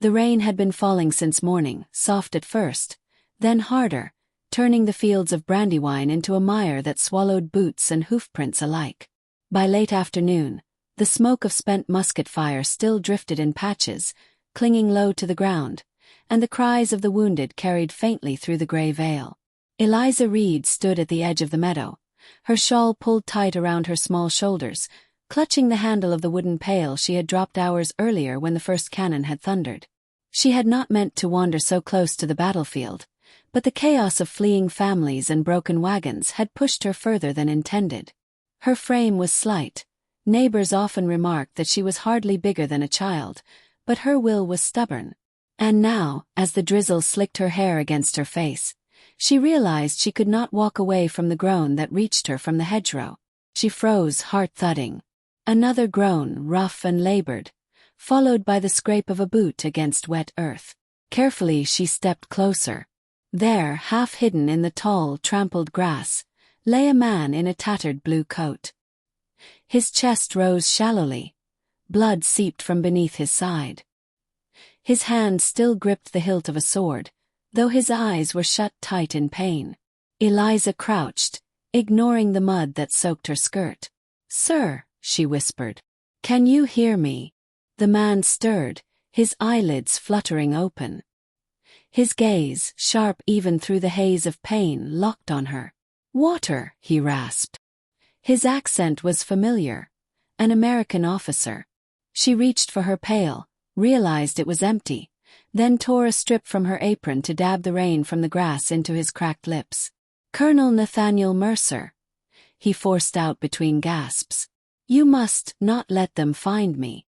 The rain had been falling since morning, soft at first, then harder, turning the fields of Brandywine into a mire that swallowed boots and hoofprints alike. By late afternoon, the smoke of spent musket fire still drifted in patches, clinging low to the ground, and the cries of the wounded carried faintly through the gray veil. Eliza Reed stood at the edge of the meadow, her shawl pulled tight around her small shoulders, clutching the handle of the wooden pail she had dropped hours earlier when the first cannon had thundered. She had not meant to wander so close to the battlefield, but the chaos of fleeing families and broken wagons had pushed her further than intended. Her frame was slight. Neighbors often remarked that she was hardly bigger than a child, but her will was stubborn. And now, as the drizzle slicked her hair against her face, she realized she could not walk away from the groan that reached her from the hedgerow. She froze, heart thudding. Another groan, rough and labored, followed by the scrape of a boot against wet earth. Carefully she stepped closer. There, half hidden in the tall, trampled grass, lay a man in a tattered blue coat. His chest rose shallowly. Blood seeped from beneath his side. His hand still gripped the hilt of a sword, though his eyes were shut tight in pain. Eliza crouched, ignoring the mud that soaked her skirt. "Sir," she whispered. "Can you hear me?" The man stirred, his eyelids fluttering open. His gaze, sharp even through the haze of pain, locked on her. "Water," he rasped. His accent was familiar. An American officer. She reached for her pail, realized it was empty, then tore a strip from her apron to dab the rain from the grass into his cracked lips. "Colonel Nathaniel Mercer," he forced out between gasps. "You must not let them find me."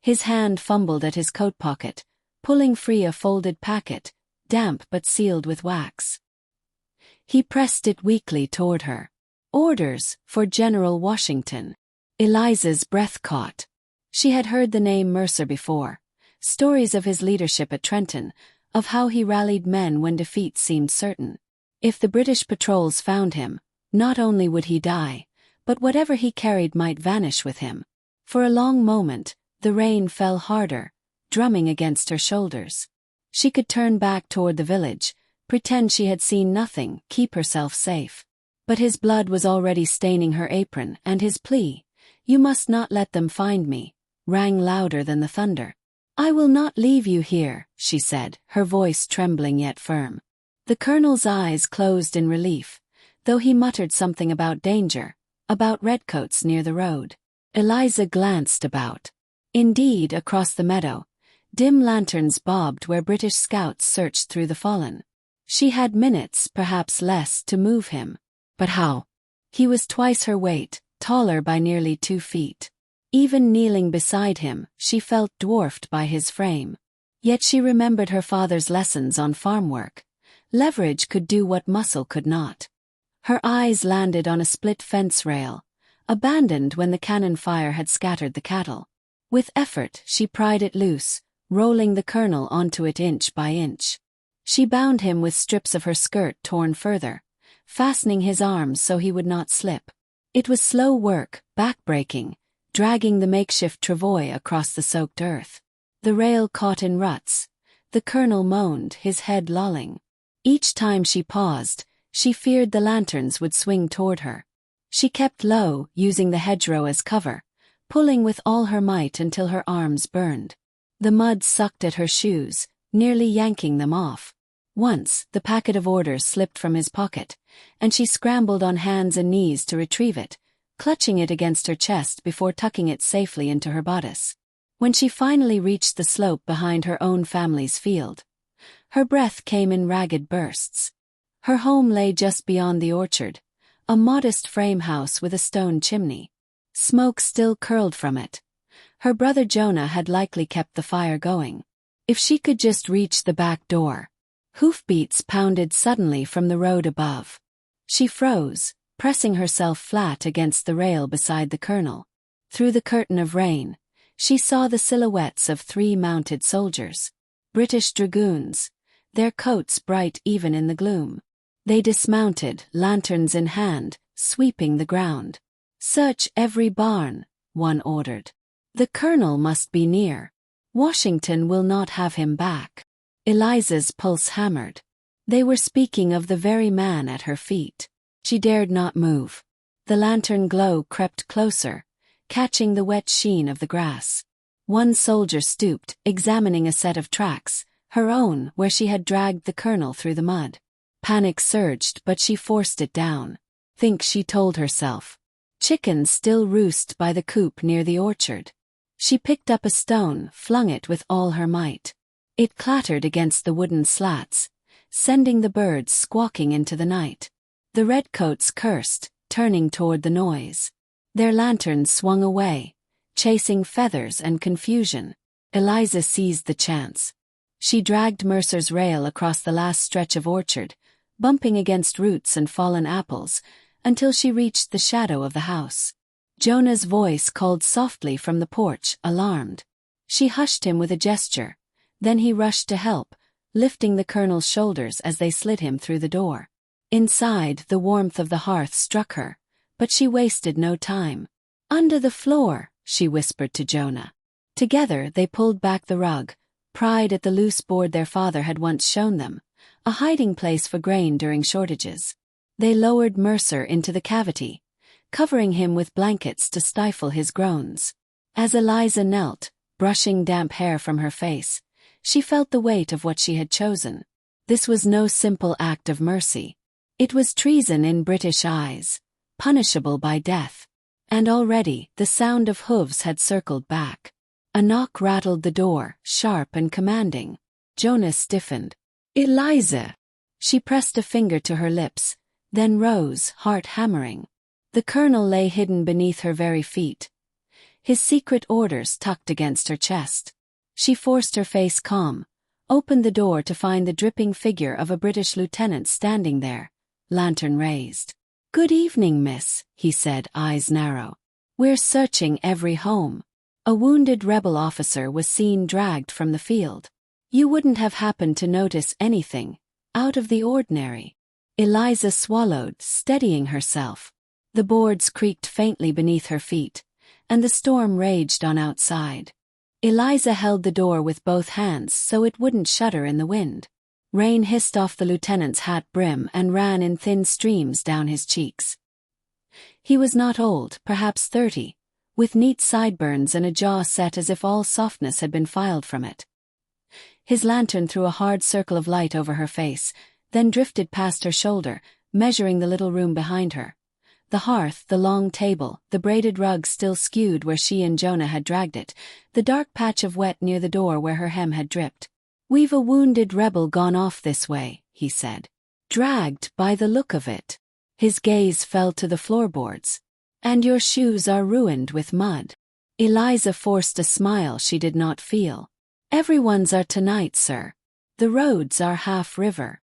His hand fumbled at his coat pocket, pulling free a folded packet, damp but sealed with wax. He pressed it weakly toward her. "Orders for General Washington." Eliza's breath caught. She had heard the name Mercer before, stories of his leadership at Trenton, of how he rallied men when defeat seemed certain. If the British patrols found him, not only would he die, but whatever he carried might vanish with him. For a long moment, the rain fell harder, drumming against her shoulders. She could turn back toward the village, pretend she had seen nothing, keep herself safe. But his blood was already staining her apron, and his plea, "You must not let them find me," rang louder than the thunder. "I will not leave you here," she said, her voice trembling yet firm. The colonel's eyes closed in relief, though he muttered something about danger, about redcoats near the road. Eliza glanced about. Indeed, across the meadow, dim lanterns bobbed where British scouts searched through the fallen. She had minutes, perhaps less, to move him. But how? He was twice her weight, taller by nearly 2 feet. Even kneeling beside him, she felt dwarfed by his frame. Yet she remembered her father's lessons on farm work. Leverage could do what muscle could not. Her eyes landed on a split fence rail, abandoned when the cannon fire had scattered the cattle. With effort, she pried it loose, rolling the colonel onto it inch by inch. She bound him with strips of her skirt torn further, fastening his arms so he would not slip. It was slow work, back-breaking, dragging the makeshift travois across the soaked earth. The rail caught in ruts. The colonel moaned, his head lolling. Each time she paused, she feared the lanterns would swing toward her. She kept low, using the hedgerow as cover, pulling with all her might until her arms burned. The mud sucked at her shoes, nearly yanking them off. Once, the packet of orders slipped from his pocket, and she scrambled on hands and knees to retrieve it, clutching it against her chest before tucking it safely into her bodice. When she finally reached the slope behind her own family's field, her breath came in ragged bursts. Her home lay just beyond the orchard, a modest frame house with a stone chimney. Smoke still curled from it. Her brother Jonah had likely kept the fire going. If she could just reach the back door. Hoofbeats pounded suddenly from the road above. She froze, pressing herself flat against the rail beside the colonel. Through the curtain of rain, she saw the silhouettes of 3 mounted soldiers. British dragoons, their coats bright even in the gloom. They dismounted, lanterns in hand, sweeping the ground. "Search every barn," one ordered. "The colonel must be near." Washington will not have him back. Eliza's pulse hammered. They were speaking of the very man at her feet. She dared not move. The lantern glow crept closer, catching the wet sheen of the grass. One soldier stooped, examining a set of tracks, her own, where she had dragged the colonel through the mud. Panic surged, but she forced it down. Think, she told herself. Chickens still roost by the coop near the orchard. She picked up a stone, flung it with all her might. It clattered against the wooden slats, sending the birds squawking into the night. The redcoats cursed, turning toward the noise. Their lanterns swung away, chasing feathers and confusion. Eliza seized the chance. She dragged Mercer's rail across the last stretch of orchard, bumping against roots and fallen apples, until she reached the shadow of the house. Jonah's voice called softly from the porch, alarmed. She hushed him with a gesture. Then he rushed to help, lifting the colonel's shoulders as they slid him through the door. Inside, the warmth of the hearth struck her, but she wasted no time. "Under the floor," she whispered to Jonah. Together they pulled back the rug, pried at the loose board their father had once shown them, a hiding place for grain during shortages. They lowered Mercer into the cavity, covering him with blankets to stifle his groans. As Eliza knelt, brushing damp hair from her face, she felt the weight of what she had chosen. This was no simple act of mercy. It was treason in British eyes, punishable by death. And already the sound of hooves had circled back. A knock rattled the door, sharp and commanding. Jonah stiffened. "Eliza!" She pressed a finger to her lips, then rose, heart hammering. The colonel lay hidden beneath her very feet, his secret orders tucked against her chest. She forced her face calm, opened the door to find the dripping figure of a British lieutenant standing there, lantern raised. "Good evening, miss," he said, eyes narrow. "We're searching every home." A wounded rebel officer was seen dragged from the field. "You wouldn't have happened to notice anything out of the ordinary?" Eliza swallowed, steadying herself. The boards creaked faintly beneath her feet, and the storm raged on outside. Eliza held the door with both hands so it wouldn't shudder in the wind. Rain hissed off the lieutenant's hat brim and ran in thin streams down his cheeks. He was not old, perhaps 30, with neat sideburns and a jaw set as if all softness had been filed from it. His lantern threw a hard circle of light over her face, then drifted past her shoulder, measuring the little room behind her. The hearth, the long table, the braided rug still skewed where she and Jonah had dragged it, the dark patch of wet near the door where her hem had dripped. "We've a wounded rebel gone off this way," he said. "Dragged, by the look of it." His gaze fell to the floorboards. "And your shoes are ruined with mud." Eliza forced a smile she did not feel. "Everyone's are tonight, sir. The roads are half river."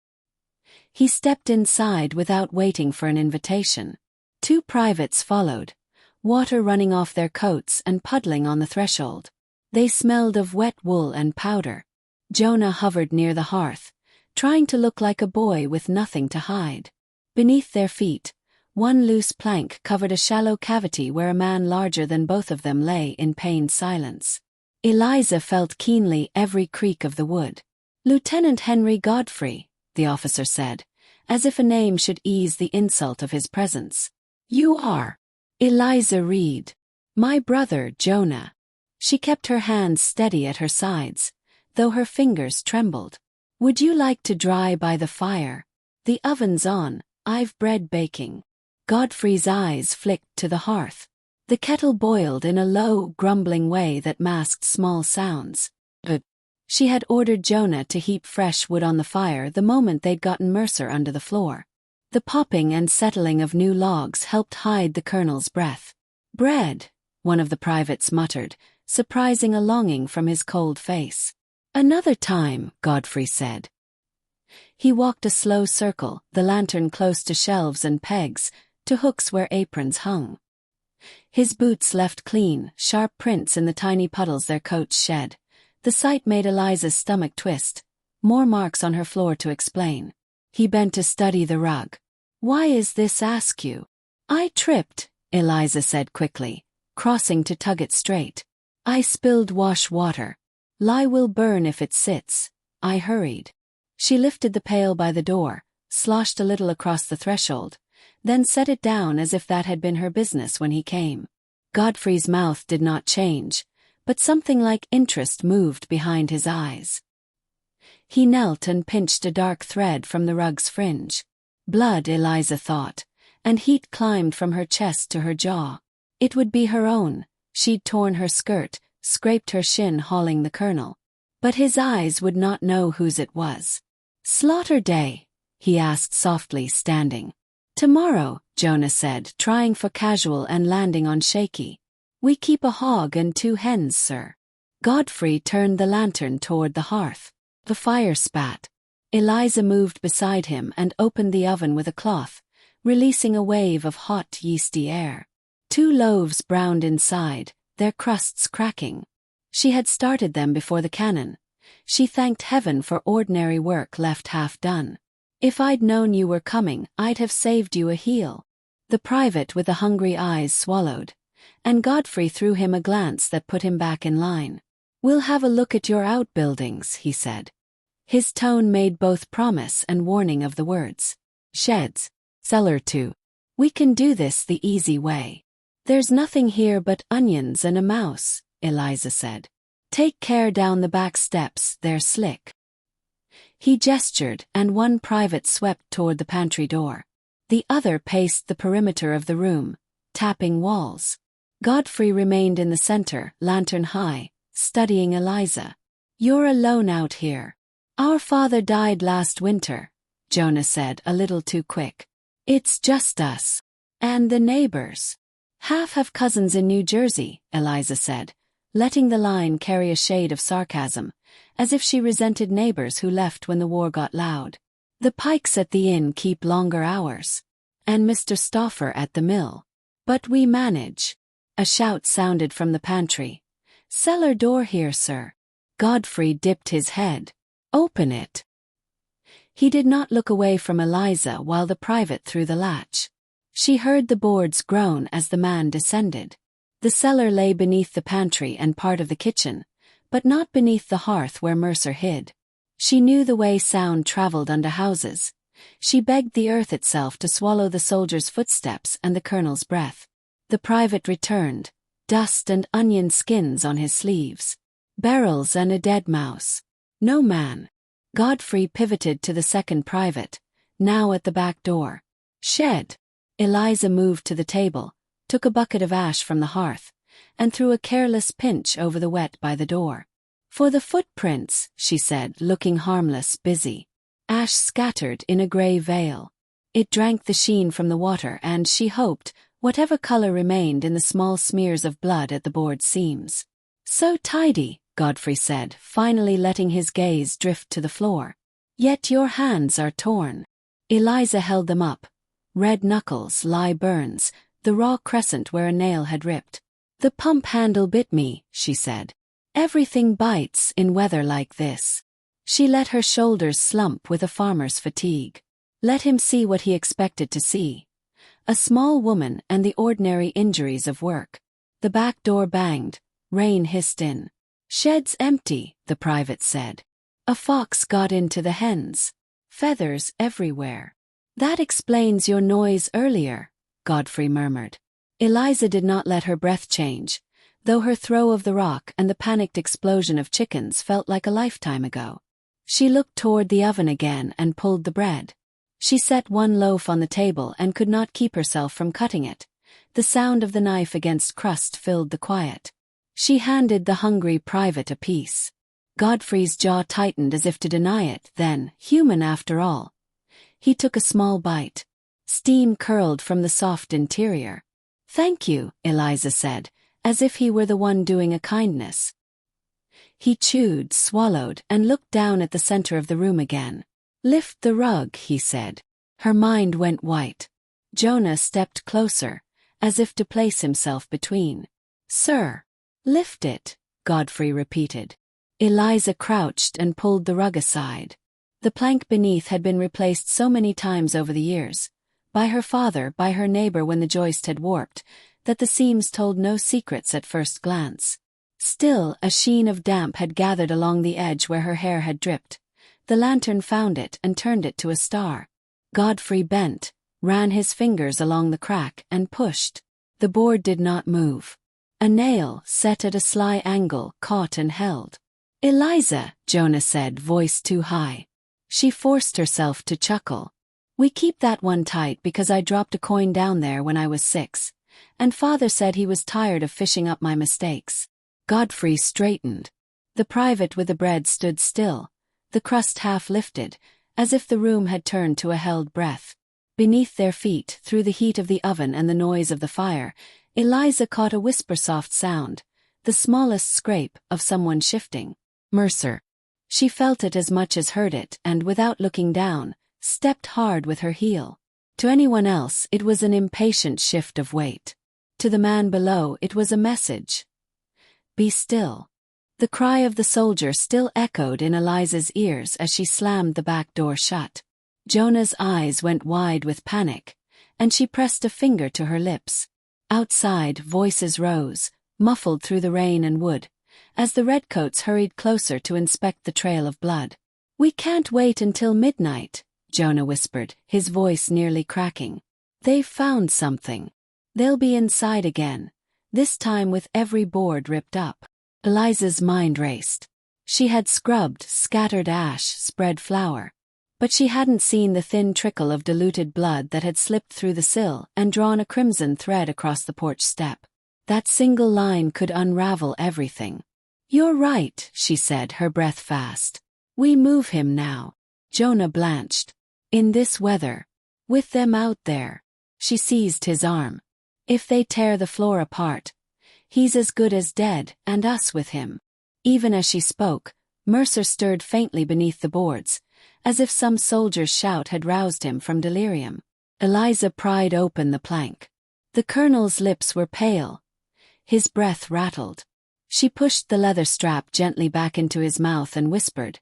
He stepped inside without waiting for an invitation. 2 privates followed, water running off their coats and puddling on the threshold. They smelled of wet wool and powder. Jonah hovered near the hearth, trying to look like a boy with nothing to hide. Beneath their feet, one loose plank covered a shallow cavity where a man larger than both of them lay in pained silence. Eliza felt keenly every creak of the wood. "Lieutenant Henry Godfrey," the officer said, as if a name should ease the insult of his presence. "You are Eliza Reed." "My brother, Jonah." She kept her hands steady at her sides, though her fingers trembled. "Would you like to dry by the fire? The oven's on, I've bread baking." Godfrey's eyes flicked to the hearth. The kettle boiled in a low, grumbling way that masked small sounds. She had ordered Jonah to heap fresh wood on the fire the moment they'd gotten Mercer under the floor. The popping and settling of new logs helped hide the colonel's breath. "Bread," one of the privates muttered, surprising a longing from his cold face. "Another time," Godfrey said. He walked a slow circle, the lantern close to shelves and pegs, to hooks where aprons hung. His boots left clean, sharp prints in the tiny puddles their coats shed. The sight made Eliza's stomach twist, more marks on her floor to explain. He bent to study the rug. "Why is this askew?" "I tripped," Eliza said quickly, crossing to tug it straight. "I spilled wash water." Lye will burn if it sits. I hurried. She lifted the pail by the door, sloshed a little across the threshold, then set it down as if that had been her business when he came. Godfrey's mouth did not change, but something like interest moved behind his eyes. He knelt and pinched a dark thread from the rug's fringe. Blood, Eliza thought, and heat climbed from her chest to her jaw. It would be her own. She'd torn her skirt, scraped her shin hauling the kernel. But his eyes would not know whose it was. "Slaughter day?" he asked softly, standing. "Tomorrow," Jonah said, trying for casual and landing on shaky. "We keep a hog and 2 hens, sir." Godfrey turned the lantern toward the hearth. The fire spat. Eliza moved beside him and opened the oven with a cloth, releasing a wave of hot, yeasty air. 2 loaves browned inside, their crusts cracking. She had started them before the cannon. She thanked heaven for ordinary work left half done. "If I'd known you were coming, I'd have saved you a heel." The private with the hungry eyes swallowed, and Godfrey threw him a glance that put him back in line. "We'll have a look at your outbuildings," he said. His tone made both promise and warning of the words. "Sheds. Cellar too. We can do this the easy way." "There's nothing here but onions and a mouse," Eliza said. "Take care down the back steps, they're slick." He gestured, and one private swept toward the pantry door. The other paced the perimeter of the room, tapping walls. Godfrey remained in the center, lantern high, studying Eliza. "You're alone out here." "Our father died last winter," Jonah said, a little too quick. "It's just us. And the neighbors. Half have cousins in New Jersey," Eliza said, letting the line carry a shade of sarcasm, as if she resented neighbors who left when the war got loud. "The Pikes at the inn keep longer hours. And Mr. Stauffer at the mill. But we manage." A shout sounded from the pantry. "Cellar door here, sir." Godfrey dipped his head. "Open it." He did not look away from Eliza while the private threw the latch. She heard the boards groan as the man descended. The cellar lay beneath the pantry and part of the kitchen, but not beneath the hearth where Mercer hid. She knew the way sound traveled under houses. She begged the earth itself to swallow the soldier's footsteps and the colonel's breath. The private returned, dust and onion skins on his sleeves. Barrels and a dead mouse. No man. Godfrey pivoted to the second private, now at the back door. "Shed." Eliza moved to the table, took a bucket of ash from the hearth, and threw a careless pinch over the wet by the door. "For the footprints," she said, looking harmless, busy. Ash scattered in a gray veil. It drank the sheen from the water and, she hoped, whatever color remained in the small smears of blood at the board seams. "So tidy," Godfrey said, finally letting his gaze drift to the floor. "Yet your hands are torn." Eliza held them up. Red knuckles, Lye burns, the raw crescent where a nail had ripped. "The pump handle bit me," she said. "Everything bites in weather like this." She let her shoulders slump with a farmer's fatigue. Let him see what he expected to see. A small woman and the ordinary injuries of work. The back door banged. Rain hissed in. "Shed's empty," the private said. "A fox got into the hens. Feathers everywhere." "That explains your noise earlier," Godfrey murmured. Eliza did not let her breath change, though her throw of the rock and the panicked explosion of chickens felt like a lifetime ago. She looked toward the oven again and pulled the bread. She set one loaf on the table and could not keep herself from cutting it. The sound of the knife against crust filled the quiet. She handed the hungry private a piece. Godfrey's jaw tightened as if to deny it, then, human after all. He took a small bite. Steam curled from the soft interior. "Thank you," Eliza said, as if he were the one doing a kindness. He chewed, swallowed, and looked down at the center of the room again. "Lift the rug," he said. Her mind went white. Jonah stepped closer, as if to place himself between. "Sir." "Lift it," Godfrey repeated. Eliza crouched and pulled the rug aside. The plank beneath had been replaced so many times over the years, by her father, by her neighbor when the joist had warped, that the seams told no secrets at first glance. Still, a sheen of damp had gathered along the edge where her hair had dripped. The lantern found it and turned it to a star. Godfrey bent, ran his fingers along the crack, and pushed. The board did not move. A nail, set at a sly angle, caught and held. "Eliza," Jonah said, voice too high. She forced herself to chuckle. "We keep that one tight because I dropped a coin down there when I was 6, and Father said he was tired of fishing up my mistakes." Godfrey straightened. The private with the bread stood still, the crust half lifted, as if the room had turned to a held breath. Beneath their feet, through the heat of the oven and the noise of the fire, Eliza caught a whisper-soft sound, the smallest scrape of someone shifting. Mercer. She felt it as much as heard it and, without looking down, stepped hard with her heel. To anyone else it was an impatient shift of weight. To the man below it was a message. "Be still." The cry of the soldier still echoed in Eliza's ears as she slammed the back door shut. Jonah's eyes went wide with panic, and she pressed a finger to her lips. Outside, voices rose, muffled through the rain and wood, as the redcoats hurried closer to inspect the trail of blood. "We can't wait until midnight," Jonah whispered, his voice nearly cracking. "They've found something. They'll be inside again, this time with every board ripped up." Eliza's mind raced. She had scrubbed, scattered ash, spread flour. But she hadn't seen the thin trickle of diluted blood that had slipped through the sill and drawn a crimson thread across the porch step. That single line could unravel everything. "You're right," she said, her breath fast. "We move him now." Jonah blanched. "In this weather? With them out there?" She seized his arm. "If they tear the floor apart, he's as good as dead, and us with him." Even as she spoke, Mercer stirred faintly beneath the boards, as if some soldier's shout had roused him from delirium. Eliza pried open the plank. The colonel's lips were pale. His breath rattled. She pushed the leather strap gently back into his mouth and whispered,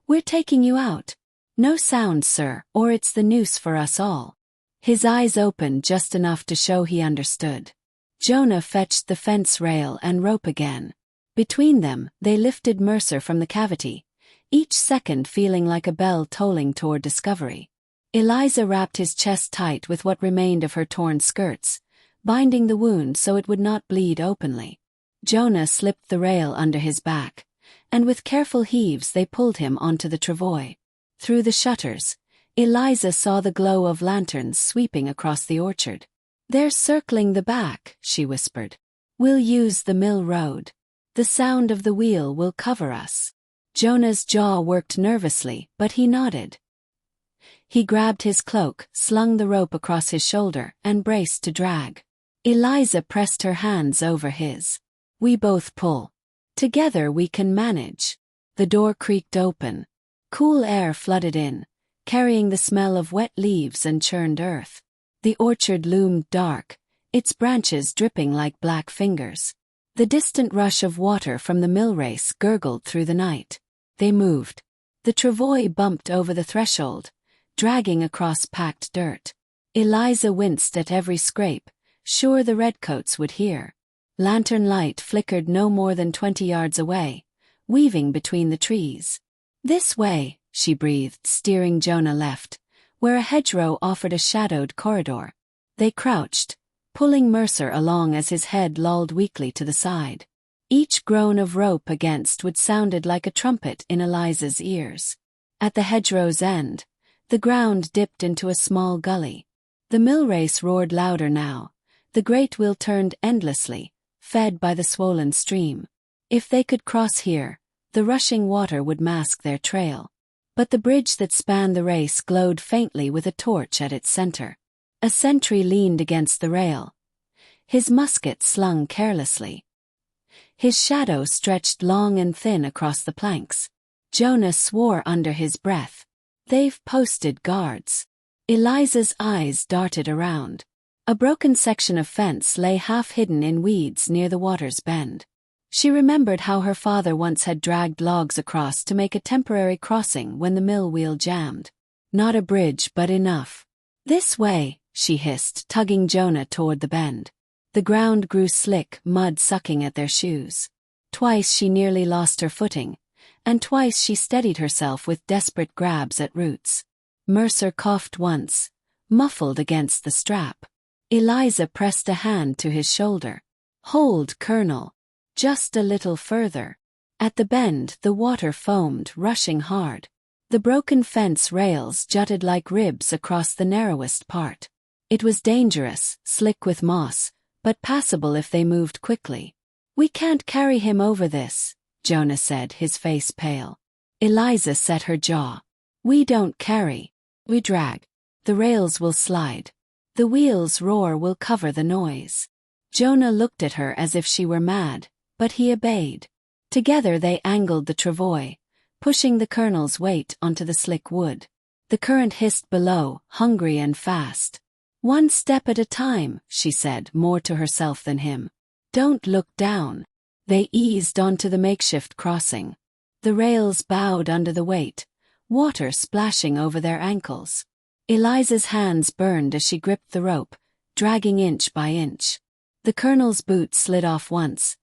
"We're taking you out. No sound, sir, or it's the noose for us all." His eyes opened just enough to show he understood. Jonah fetched the fence rail and rope again. Between them, they lifted Mercer from the cavity, each second feeling like a bell tolling toward discovery. Eliza wrapped his chest tight with what remained of her torn skirts, binding the wound so it would not bleed openly. Jonah slipped the rail under his back, and with careful heaves they pulled him onto the travois. Through the shutters, Eliza saw the glow of lanterns sweeping across the orchard. "They're circling the back," she whispered. "We'll use the mill road. The sound of the wheel will cover us." Jonah's jaw worked nervously, but he nodded. He grabbed his cloak, slung the rope across his shoulder, and braced to drag. Eliza pressed her hands over his. "We both pull. Together we can manage." The door creaked open. Cool air flooded in, carrying the smell of wet leaves and churned earth. The orchard loomed dark, its branches dripping like black fingers. The distant rush of water from the mill race gurgled through the night. They moved. The travois bumped over the threshold, dragging across packed dirt. Eliza winced at every scrape, sure the redcoats would hear. Lantern light flickered no more than 20 yards away, weaving between the trees. "This way," she breathed, steering Jonah left, where a hedgerow offered a shadowed corridor. They crouched, pulling Mercer along as his head lolled weakly to the side. Each groan of rope against wood sounded like a trumpet in Eliza's ears. At the hedgerow's end, the ground dipped into a small gully. The mill race roared louder now. The great wheel turned endlessly, fed by the swollen stream. If they could cross here, the rushing water would mask their trail. But the bridge that spanned the race glowed faintly with a torch at its center. A sentry leaned against the rail, his musket slung carelessly. His shadow stretched long and thin across the planks. Jonah swore under his breath. "They've posted guards." Eliza's eyes darted around. A broken section of fence lay half hidden in weeds near the water's bend. She remembered how her father once had dragged logs across to make a temporary crossing when the mill wheel jammed. Not a bridge, but enough. "This way," she hissed, tugging Jonah toward the bend. The ground grew slick, mud sucking at their shoes. Twice she nearly lost her footing, and twice she steadied herself with desperate grabs at roots. Mercer coughed once, muffled against the strap. Eliza pressed a hand to his shoulder. "Hold, Colonel. Just a little further." At the bend, the water foamed, rushing hard. The broken fence rails jutted like ribs across the narrowest part. It was dangerous, slick with moss, but passable if they moved quickly. "We can't carry him over this," Jonah said, his face pale. Eliza set her jaw. "We don't carry. We drag. The rails will slide. The wheels' roar will cover the noise." Jonah looked at her as if she were mad, but he obeyed. Together they angled the travois, pushing the Colonel's weight onto the slick wood. The current hissed below, hungry and fast. "One step at a time," she said, more to herself than him. "Don't look down." They eased onto the makeshift crossing. The rails bowed under the weight, water splashing over their ankles. Eliza's hands burned as she gripped the rope, dragging inch by inch. The Colonel's boot slid off once,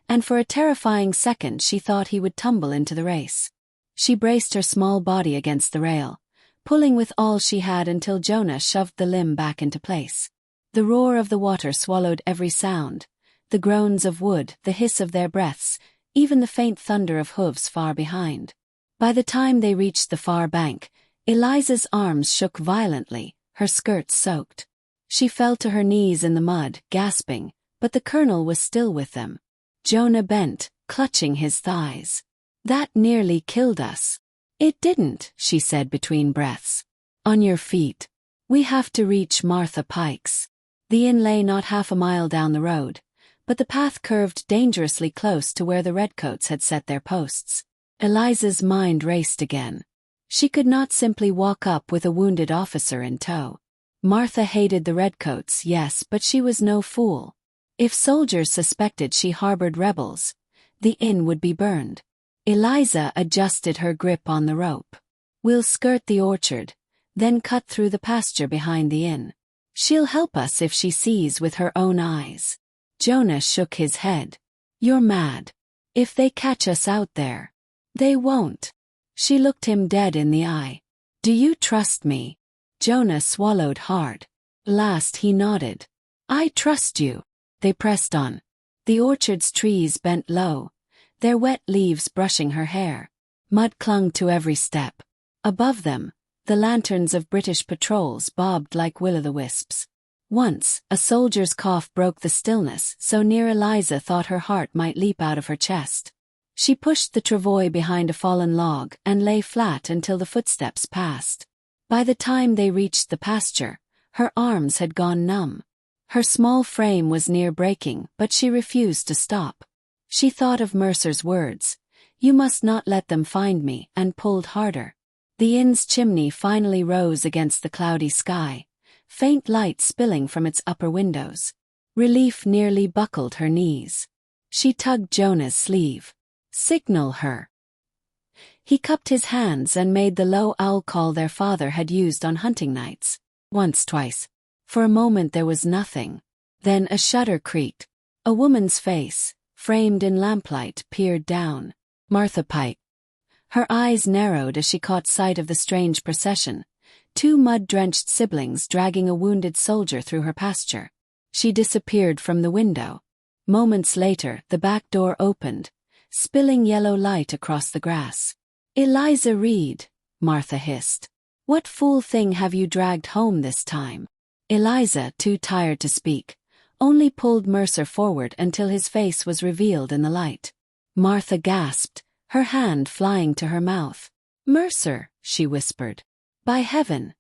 and for a terrifying second she thought he would tumble into the race. She braced her small body against the rail, pulling with all she had until Jonah shoved the limb back into place. The roar of the water swallowed every sound, the groans of wood, the hiss of their breaths, even the faint thunder of hooves far behind. By the time they reached the far bank, Eliza's arms shook violently, her skirts soaked. She fell to her knees in the mud, gasping, but the Colonel was still with them. Jonah bent, clutching his thighs. "That nearly killed us." "It didn't," she said between breaths. "On your feet. We have to reach Martha Pike's." The inn lay not half a mile down the road, but the path curved dangerously close to where the redcoats had set their posts. Eliza's mind raced again. She could not simply walk up with a wounded officer in tow. Martha hated the redcoats, yes, but she was no fool. If soldiers suspected she harbored rebels, the inn would be burned. Eliza adjusted her grip on the rope. "We'll skirt the orchard, then cut through the pasture behind the inn. She'll help us if she sees with her own eyes." Jonah shook his head. "You're mad. If they catch us out there." "They won't." She looked him dead in the eye. "Do you trust me?" Jonah swallowed hard. Last he nodded. "I trust you." They pressed on. The orchard's trees bent low, their wet leaves brushing her hair. Mud clung to every step. Above them, the lanterns of British patrols bobbed like will-o'-the-wisps. Once, a soldier's cough broke the stillness so near Eliza thought her heart might leap out of her chest. She pushed the travois behind a fallen log and lay flat until the footsteps passed. By the time they reached the pasture, her arms had gone numb. Her small frame was near breaking, but she refused to stop. She thought of Mercer's words, "You must not let them find me," and pulled harder. The inn's chimney finally rose against the cloudy sky, faint light spilling from its upper windows. Relief nearly buckled her knees. She tugged Jonah's sleeve. "Signal her." He cupped his hands and made the low owl call their father had used on hunting nights. Once, twice. For a moment there was nothing. Then a shutter creaked. A woman's face, framed in lamplight, peered down. Martha Pike. Her eyes narrowed as she caught sight of the strange procession, two mud-drenched siblings dragging a wounded soldier through her pasture. She disappeared from the window. Moments later, the back door opened, spilling yellow light across the grass. "Eliza Reed," Martha hissed. "What fool thing have you dragged home this time?" Eliza, too tired to speak, only pulled Mercer forward until his face was revealed in the light. Martha gasped, her hand flying to her mouth. "Mercer," she whispered. "By heaven,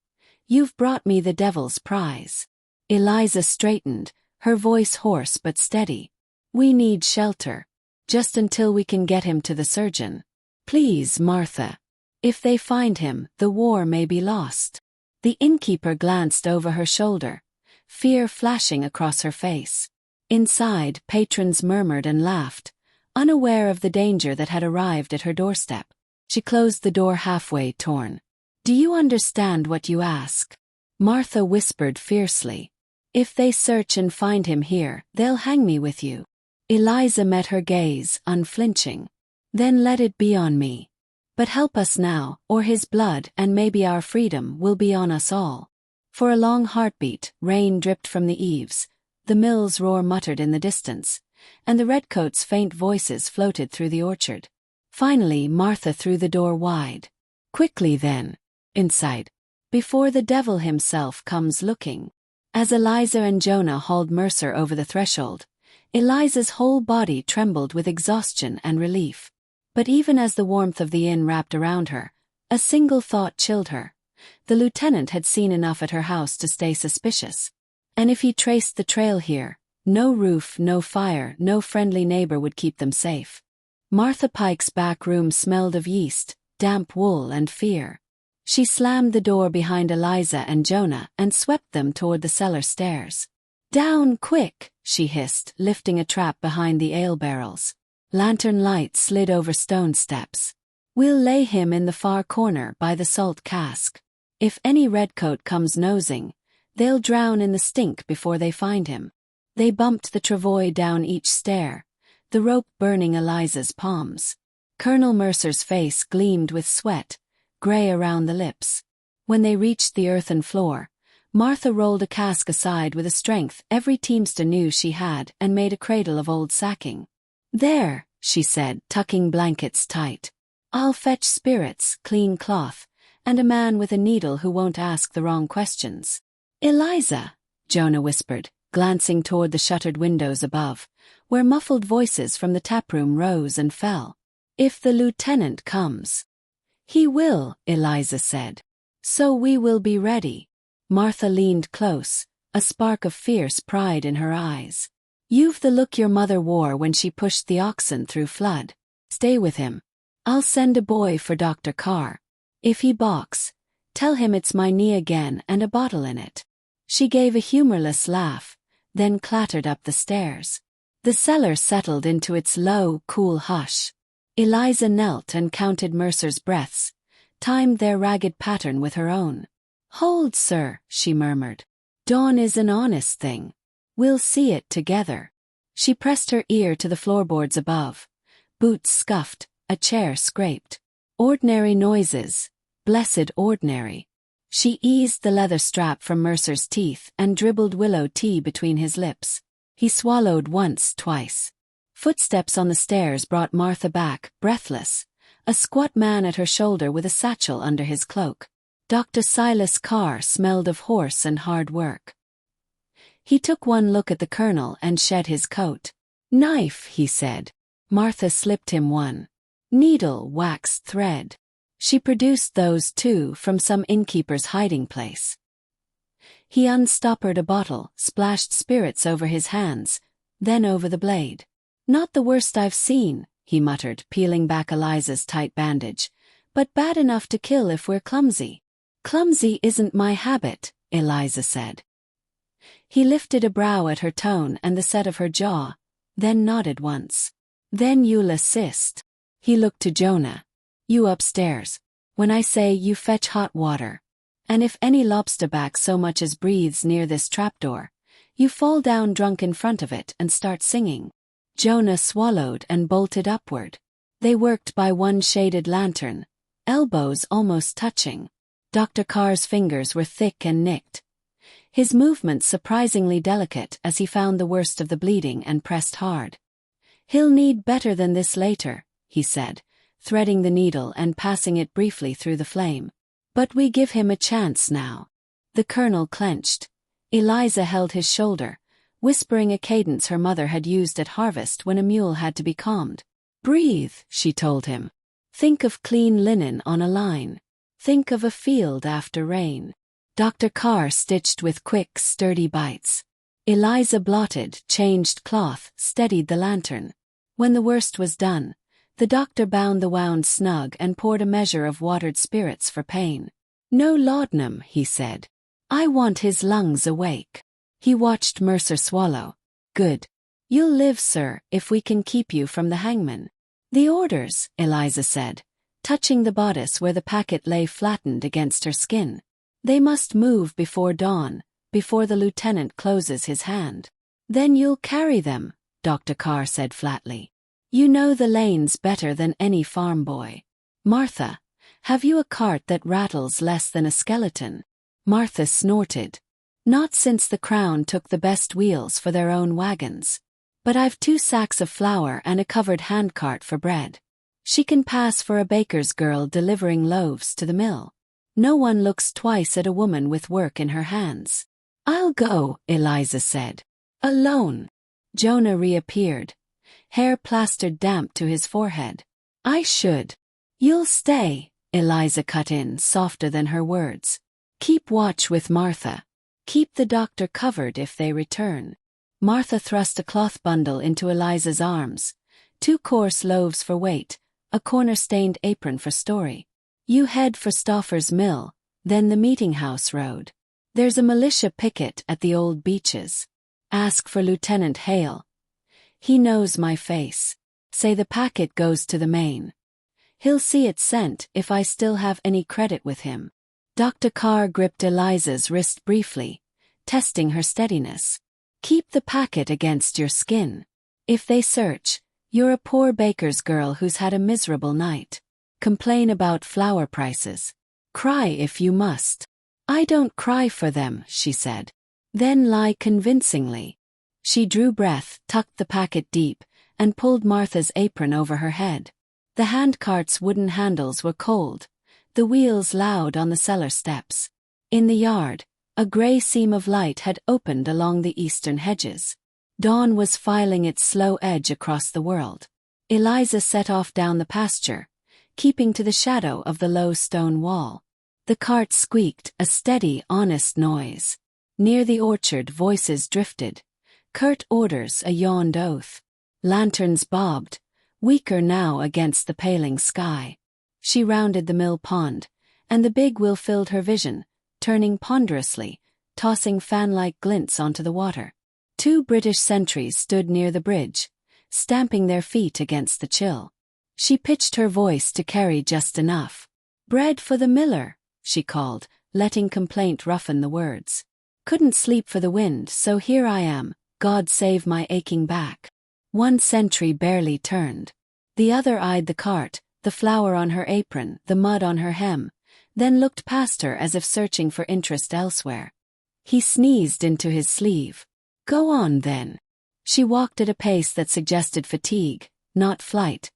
you've brought me the devil's prize." Eliza straightened, her voice hoarse but steady. "We need shelter. Just until we can get him to the surgeon. Please, Martha. If they find him, the war may be lost." The innkeeper glanced over her shoulder, fear flashing across her face. Inside, patrons murmured and laughed, unaware of the danger that had arrived at her doorstep. She closed the door halfway, torn. "Do you understand what you ask?" Martha whispered fiercely. "If they search and find him here, they'll hang me with you." Eliza met her gaze, unflinching. Then let it be on me. But help us now, or his blood and maybe our freedom will be on us all. For a long heartbeat, rain dripped from the eaves, the mill's roar muttered in the distance, and the redcoats' faint voices floated through the orchard. Finally Martha threw the door wide. Quickly then. Inside. Before the devil himself comes looking. As Eliza and Jonah hauled Mercer over the threshold, Eliza's whole body trembled with exhaustion and relief. But even as the warmth of the inn wrapped around her, a single thought chilled her. The lieutenant had seen enough at her house to stay suspicious. And if he traced the trail here, no roof, no fire, no friendly neighbor would keep them safe. Martha Pike's back room smelled of yeast, damp wool and fear. She slammed the door behind Eliza and Jonah and swept them toward the cellar stairs. "Down, quick," she hissed, lifting a trap behind the ale barrels. Lantern light slid over stone steps. "We'll lay him in the far corner by the salt cask. If any redcoat comes nosing, they'll drown in the stink before they find him." They bumped the travois down each stair, the rope burning Eliza's palms. Colonel Mercer's face gleamed with sweat, gray around the lips. When they reached the earthen floor, Martha rolled a cask aside with a strength every teamster knew she had and made a cradle of old sacking. "There," she said, tucking blankets tight. "I'll fetch spirits, clean cloth, and a man with a needle who won't ask the wrong questions." "Eliza," Jonah whispered, glancing toward the shuttered windows above, where muffled voices from the taproom rose and fell. "If the lieutenant comes." "He will," Eliza said. "So we will be ready." Martha leaned close, a spark of fierce pride in her eyes. "You've the look your mother wore when she pushed the oxen through flood. Stay with him. I'll send a boy for Dr. Carr. If he balks, tell him it's my knee again and a bottle in it." She gave a humorless laugh, then clattered up the stairs. The cellar settled into its low, cool hush. Eliza knelt and counted Mercer's breaths, timed their ragged pattern with her own. "Hold, sir," she murmured. "Dawn is an honest thing. We'll see it together." She pressed her ear to the floorboards above. Boots scuffed, a chair scraped. Ordinary noises, blessed ordinary. She eased the leather strap from Mercer's teeth and dribbled willow tea between his lips. He swallowed once, twice. Footsteps on the stairs brought Martha back, breathless, a squat man at her shoulder with a satchel under his cloak. Dr. Silas Carr smelled of horse and hard work. He took one look at the colonel and shed his coat. "Knife," he said. Martha slipped him one. "Needle, waxed thread." She produced those too from some innkeeper's hiding place. He unstoppered a bottle, splashed spirits over his hands, then over the blade. "Not the worst I've seen," he muttered, peeling back Eliza's tight bandage, "but bad enough to kill if we're clumsy." "Clumsy isn't my habit," Eliza said. He lifted a brow at her tone and the set of her jaw, then nodded once. "Then you'll assist." He looked to Jonah. "You upstairs. When I say you fetch hot water. And if any lobsterback so much as breathes near this trapdoor, you fall down drunk in front of it and start singing." Jonah swallowed and bolted upward. They worked by one shaded lantern, elbows almost touching. Dr. Carr's fingers were thick and nicked. His movements surprisingly delicate as he found the worst of the bleeding and pressed hard. "He'll need better than this later," he said, threading the needle and passing it briefly through the flame. "But we give him a chance now." The colonel clenched. Eliza held his shoulder, whispering a cadence her mother had used at harvest when a mule had to be calmed. "Breathe," she told him. "Think of clean linen on a line. Think of a field after rain." Dr. Carr stitched with quick, sturdy bites. Eliza blotted, changed cloth, steadied the lantern. When the worst was done, the doctor bound the wound snug and poured a measure of watered spirits for pain. "No laudanum," he said. "I want his lungs awake." He watched Mercer swallow. "Good. You'll live, sir, if we can keep you from the hangman." "The orders," Eliza said, touching the bodice where the packet lay flattened against her skin. "They must move before dawn, before the lieutenant closes his hand." "Then you'll carry them," Dr. Carr said flatly. You know the lanes better than any farm boy. Martha, have you a cart that rattles less than a skeleton? Martha snorted. Not since the Crown took the best wheels for their own wagons. But I've 2 sacks of flour and a covered handcart for bread. She can pass for a baker's girl delivering loaves to the mill. No one looks twice at a woman with work in her hands. I'll go, Eliza said. Alone. Jonah reappeared, hair plastered damp to his forehead. I should. You'll stay, Eliza cut in, softer than her words. Keep watch with Martha. Keep the doctor covered if they return. Martha thrust a cloth bundle into Eliza's arms. 2 coarse loaves for Waite, a corner-stained apron for Story. You head for Stauffer's Mill, then the Meeting House Road. There's a militia picket at the old beaches. Ask for Lieutenant Hale. He knows my face. Say the packet goes to the main. He'll see it sent if I still have any credit with him. Dr. Carr gripped Eliza's wrist briefly, testing her steadiness. Keep the packet against your skin. If they search, you're a poor baker's girl who's had a miserable night. Complain about flour prices. Cry if you must. I don't cry for them, she said. Then lie convincingly. She drew breath, tucked the packet deep, and pulled Martha's apron over her head. The handcart's wooden handles were cold, the wheels loud on the cellar steps. In the yard, a grey seam of light had opened along the eastern hedges. Dawn was filing its slow edge across the world. Eliza set off down the pasture, keeping to the shadow of the low stone wall. The cart squeaked, a steady, honest noise. Near the orchard, voices drifted. Curt orders, a yawned oath. Lanterns bobbed, weaker now against the paling sky. She rounded the mill pond, and the big wheel filled her vision, turning ponderously, tossing fan-like glints onto the water. 2 British sentries stood near the bridge, stamping their feet against the chill. She pitched her voice to carry just enough. Bread for the miller, she called, letting complaint roughen the words. Couldn't sleep for the wind, so here I am, God save my aching back. 1 sentry barely turned. The other eyed the cart, the flour on her apron, the mud on her hem, then looked past her as if searching for interest elsewhere. He sneezed into his sleeve. Go on then. She walked at a pace that suggested fatigue, not flight,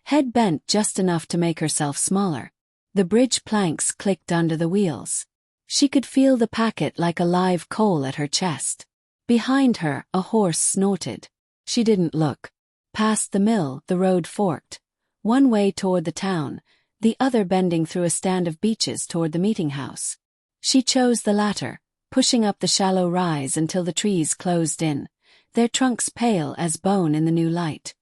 head bent just enough to make herself smaller. The bridge planks clicked under the wheels. She could feel the packet like a live coal at her chest. Behind her, a horse snorted. She didn't look. Past the mill, the road forked, one way toward the town, the other bending through a stand of beeches toward the meeting house. She chose the latter, pushing up the shallow rise until the trees closed in, their trunks pale as bone in the new light.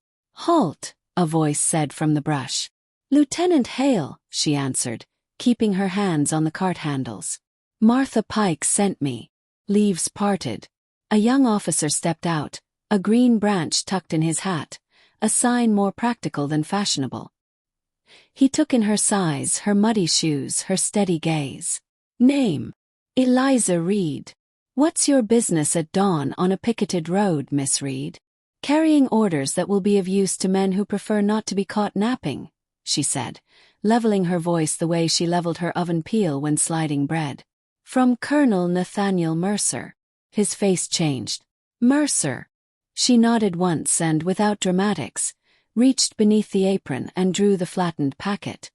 Halt, a voice said from the brush. Lieutenant Hale, she answered, keeping her hands on the cart handles. Martha Pike sent me. Leaves parted. A young officer stepped out, a green branch tucked in his hat, a sign more practical than fashionable. He took in her size, her muddy shoes, her steady gaze. Name. Eliza Reed. What's your business at dawn on a picketed road, Miss Reed? Carrying orders that will be of use to men who prefer not to be caught napping, she said, leveling her voice the way she leveled her oven peel when sliding bread. From Colonel Nathaniel Mercer. His face changed. Mercer. She nodded once and, without dramatics, reached beneath the apron and drew the flattened packet.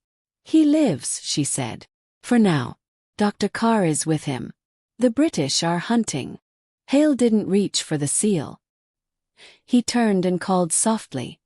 He lives, she said. For now. Dr. Carr is with him. The British are hunting. Hale didn't reach for the seal. He turned and called softly.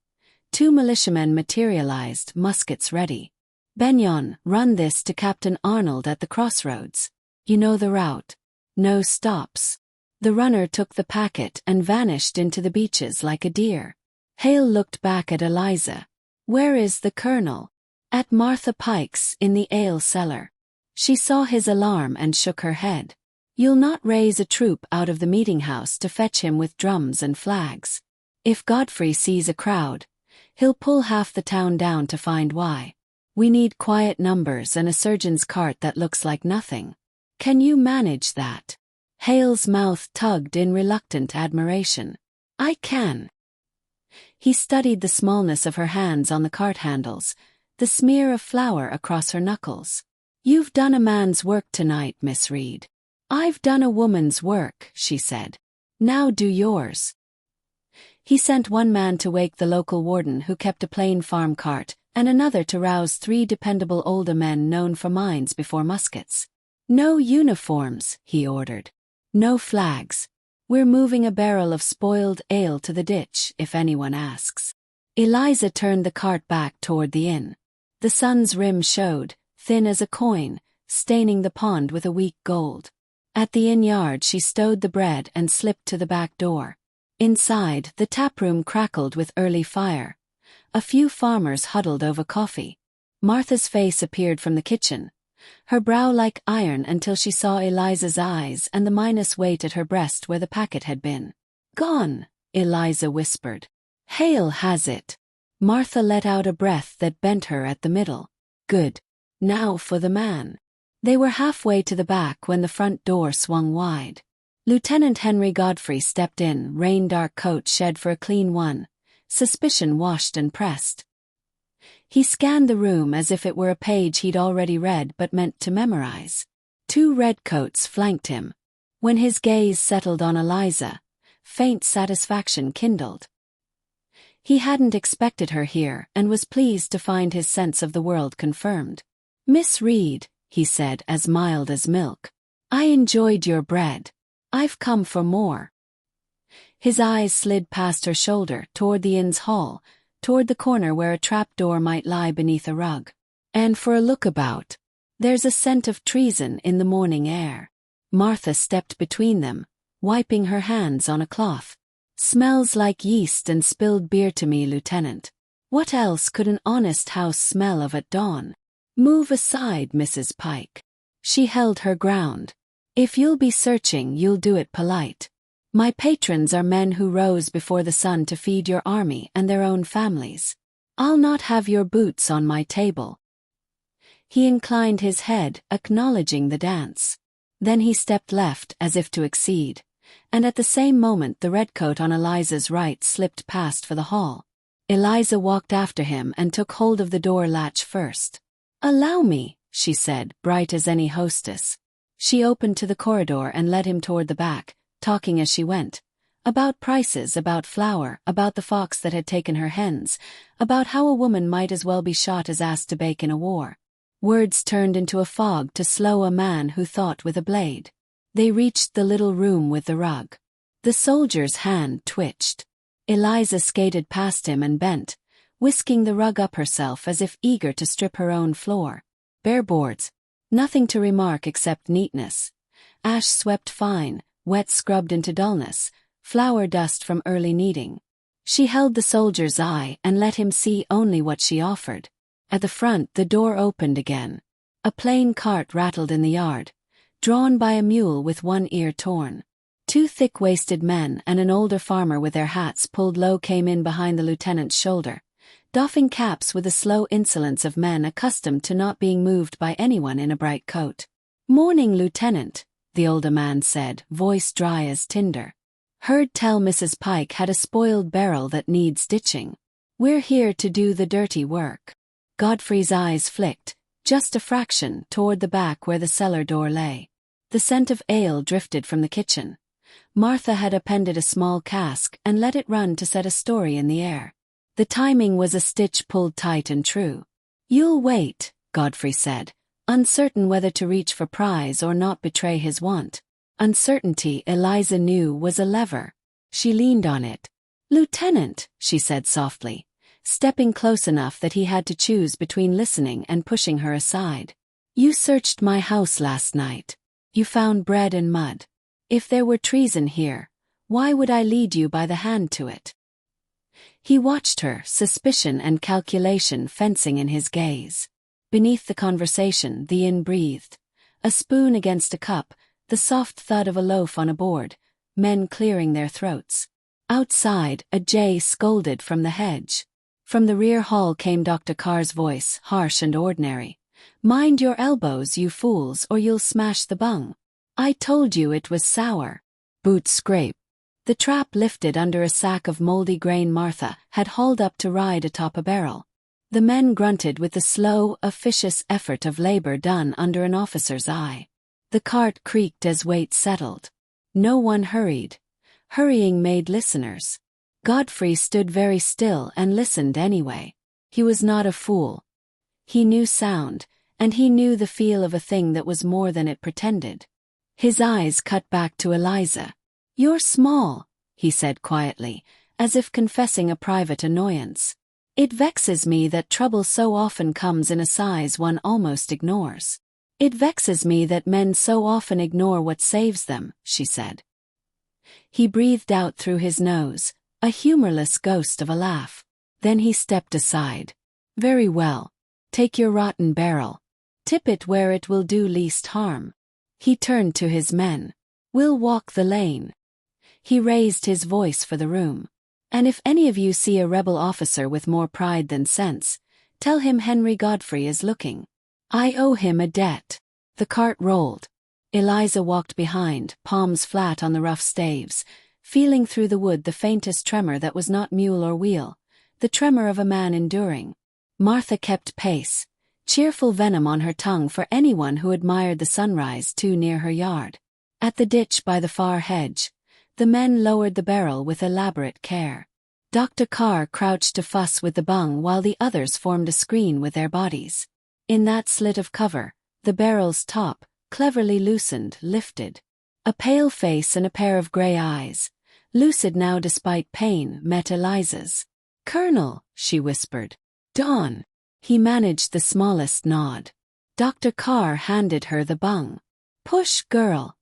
2 militiamen materialized, muskets ready. Benyon, run this to Captain Arnold at the crossroads. You know the route. No stops. The runner took the packet and vanished into the beeches like a deer. Hale looked back at Eliza. Where is the colonel? At Martha Pike's, in the ale cellar. She saw his alarm and shook her head. You'll not raise a troop out of the meeting house to fetch him with drums and flags. If Godfrey sees a crowd, he'll pull half the town down to find why. We need quiet numbers and a surgeon's cart that looks like nothing. Can you manage that? Hale's mouth tugged in reluctant admiration. I can. He studied the smallness of her hands on the cart handles, the smear of flour across her knuckles. "You've done a man's work tonight, Miss Reed." "I've done a woman's work," she said. "Now do yours." He sent one man to wake the local warden who kept a plain farm cart, and another to rouse 3 dependable older men known for mines before muskets. "No uniforms," he ordered. "No flags. We're moving a barrel of spoiled ale to the ditch, if anyone asks." Eliza turned the cart back toward the inn. The sun's rim showed, thin as a coin, staining the pond with a weak gold. At the inn yard she stowed the bread and slipped to the back door. Inside, the taproom crackled with early fire. A few farmers huddled over coffee. Martha's face appeared from the kitchen, her brow like iron until she saw Eliza's eyes and the minus weight at her breast where the packet had been. "Gone," Eliza whispered. "Hale has it." Martha let out a breath that bent her at the middle. "Good. Now for the man." They were halfway to the back when the front door swung wide. Lieutenant Henry Godfrey stepped in, rain-dark coat shed for a clean one, suspicion washed and pressed. He scanned the room as if it were a page he'd already read but meant to memorize. 2 redcoats flanked him. When his gaze settled on Eliza, faint satisfaction kindled. He hadn't expected her here and was pleased to find his sense of the world confirmed. "Miss Reed," he said as mild as milk, "I enjoyed your bread. I've come for more." His eyes slid past her shoulder toward the inn's hall, toward the corner where a trapdoor might lie beneath a rug. "And for a lookabout. There's a scent of treason in the morning air." Martha stepped between them, wiping her hands on a cloth. "Smells like yeast and spilled beer to me, Lieutenant. What else could an honest house smell of at dawn?" "Move aside, Mrs. Pike." She held her ground. "If you'll be searching, you'll do it polite. My patrons are men who rose before the sun to feed your army and their own families. I'll not have your boots on my table." He inclined his head, acknowledging the dance. Then he stepped left as if to exceed, and at the same moment the redcoat on Eliza's right slipped past for the hall. Eliza walked after him and took hold of the door latch first. "Allow me," she said, bright as any hostess. She opened to the corridor and led him toward the back, talking as she went. About prices, about flour, about the fox that had taken her hens, about how a woman might as well be shot as asked to bake in a war. Words turned into a fog to slow a man who thought with a blade. They reached the little room with the rug. The soldier's hand twitched. Eliza skated past him and bent, whisking the rug up herself as if eager to strip her own floor. Bare boards. Nothing to remark except neatness. Ash swept fine, wet scrubbed into dullness, flour dust from early kneading. She held the soldier's eye and let him see only what she offered. At the front the door opened again. A plain cart rattled in the yard, drawn by a mule with one ear torn. 2 thick-waisted men and an older farmer with their hats pulled low came in behind the lieutenant's shoulder, doffing caps with the slow insolence of men accustomed to not being moved by anyone in a bright coat. "Morning, Lieutenant," the older man said, voice dry as tinder. "Heard tell Mrs. Pike had a spoiled barrel that needs stitching. We're here to do the dirty work." Godfrey's eyes flicked, just a fraction, toward the back where the cellar door lay. The scent of ale drifted from the kitchen. Martha had appended a small cask and let it run to set a story in the air. The timing was a stitch pulled tight and true. "You'll wait," Godfrey said, uncertain whether to reach for prize or not betray his want. Uncertainty, Eliza knew, was a lever. She leaned on it. "Lieutenant," she said softly, stepping close enough that he had to choose between listening and pushing her aside. "You searched my house last night. You found bread and mud. If there were treason here, why would I lead you by the hand to it?" He watched her, suspicion and calculation fencing in his gaze. Beneath the conversation, the inn breathed. A spoon against a cup, the soft thud of a loaf on a board, men clearing their throats. Outside, a jay scolded from the hedge. From the rear hall came Dr. Carr's voice, harsh and ordinary. "Mind your elbows, you fools, or you'll smash the bung. I told you it was sour." Boots scrape. The trap lifted under a sack of moldy grain Martha had hauled up to ride atop a barrel. The men grunted with the slow, officious effort of labor done under an officer's eye. The cart creaked as weight settled. No one hurried. Hurrying made listeners. Godfrey stood very still and listened anyway. He was not a fool. He knew sound, and he knew the feel of a thing that was more than it pretended. His eyes cut back to Eliza. "You're small," he said quietly, as if confessing a private annoyance. "It vexes me that trouble so often comes in a size one almost ignores. It vexes me that men so often ignore what saves them," she said. He breathed out through his nose, a humorless ghost of a laugh. Then he stepped aside. "Very well. Take your rotten barrel. Tip it where it will do least harm." He turned to his men. "We'll walk the lane." He raised his voice for the room. "And if any of you see a rebel officer with more pride than sense, tell him Henry Godfrey is looking. I owe him a debt." The cart rolled. Eliza walked behind, palms flat on the rough staves, feeling through the wood the faintest tremor that was not mule or wheel, the tremor of a man enduring. Martha kept pace, cheerful venom on her tongue for anyone who admired the sunrise too near her yard. At the ditch by the far hedge, the men lowered the barrel with elaborate care. Dr. Carr crouched to fuss with the bung while the others formed a screen with their bodies. In that slit of cover, the barrel's top, cleverly loosened, lifted. A pale face and a pair of gray eyes, lucid now despite pain, met Eliza's. "Colonel," she whispered. "Dawn." He managed the smallest nod. Dr. Carr handed her the bung. "Push, girl."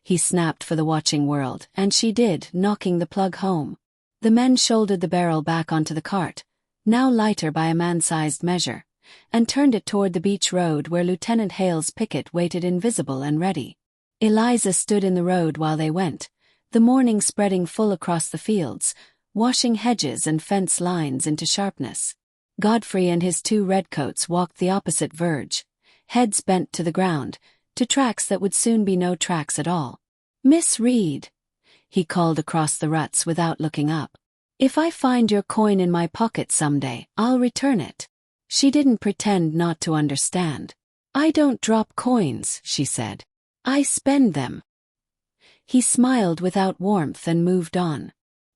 He snapped for the watching world, and she did, knocking the plug home. The men shouldered the barrel back onto the cart, now lighter by a man-sized measure, and turned it toward the beach road where Lieutenant Hale's picket waited invisible and ready. Eliza stood in the road while they went, the morning spreading full across the fields, washing hedges and fence lines into sharpness. Godfrey and his two redcoats walked the opposite verge, heads bent to the ground, to tracks that would soon be no tracks at all. "Miss Reed," he called across the ruts without looking up. "If I find your coin in my pocket someday, I'll return it." She didn't pretend not to understand. "I don't drop coins," she said. "I spend them." He smiled without warmth and moved on.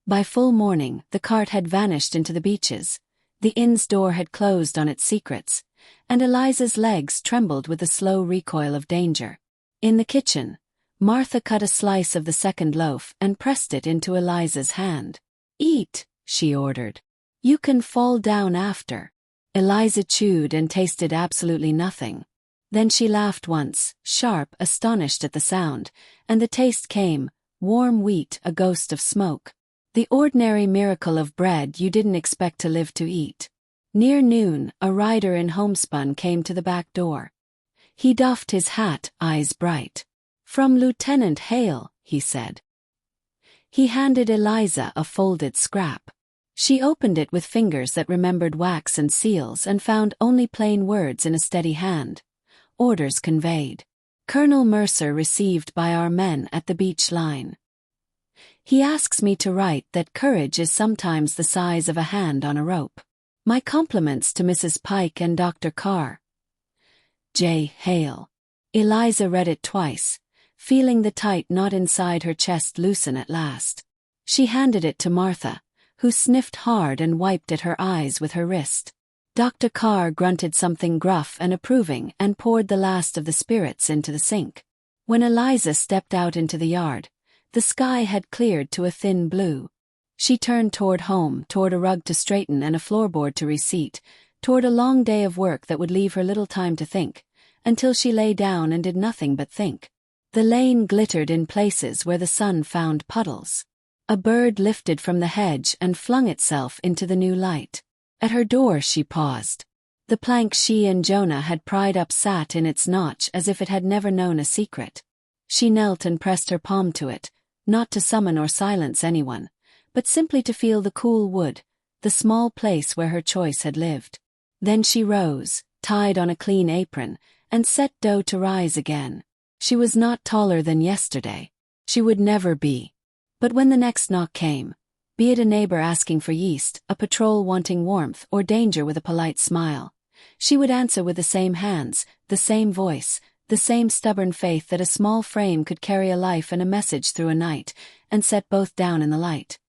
By full morning, the cart had vanished into the beeches, the inn's door had closed on its secrets, and Eliza's legs trembled with the slow recoil of danger. In the kitchen, Martha cut a slice of the second loaf and pressed it into Eliza's hand. "Eat," she ordered. "You can fall down after." Eliza chewed and tasted absolutely nothing. Then she laughed once, sharp, astonished at the sound, and the taste came, warm wheat, a ghost of smoke. The ordinary miracle of bread you didn't expect to live to eat. Near noon, a rider in homespun came to the back door. He doffed his hat, eyes bright. "From Lieutenant Hale," he said. He handed Eliza a folded scrap. She opened it with fingers that remembered wax and seals and found only plain words in a steady hand. Orders conveyed. "Colonel Mercer received by our men at the beach line. He asks me to write that courage is sometimes the size of a hand on a rope. My compliments to Mrs. Pike and Dr. Carr. J. Hale." Eliza read it twice, feeling the tight knot inside her chest loosen at last. She handed it to Martha, who sniffed hard and wiped at her eyes with her wrist. Dr. Carr grunted something gruff and approving and poured the last of the spirits into the sink. When Eliza stepped out into the yard, the sky had cleared to a thin blue. She turned toward home, toward a rug to straighten and a floorboard to reseat, toward a long day of work that would leave her little time to think, until she lay down and did nothing but think. The lane glittered in places where the sun found puddles. A bird lifted from the hedge and flung itself into the new light. At her door she paused. The plank she and Jonah had pried up sat in its notch as if it had never known a secret. She knelt and pressed her palm to it, not to summon or silence anyone, but simply to feel the cool wood, the small place where her choice had lived. Then she rose, tied on a clean apron, and set dough to rise again. She was not taller than yesterday. She would never be. But when the next knock came, be it a neighbor asking for yeast, a patrol wanting warmth, or danger with a polite smile, she would answer with the same hands, the same voice, the same stubborn faith that a small frame could carry a life and a message through a night, and set both down in the light.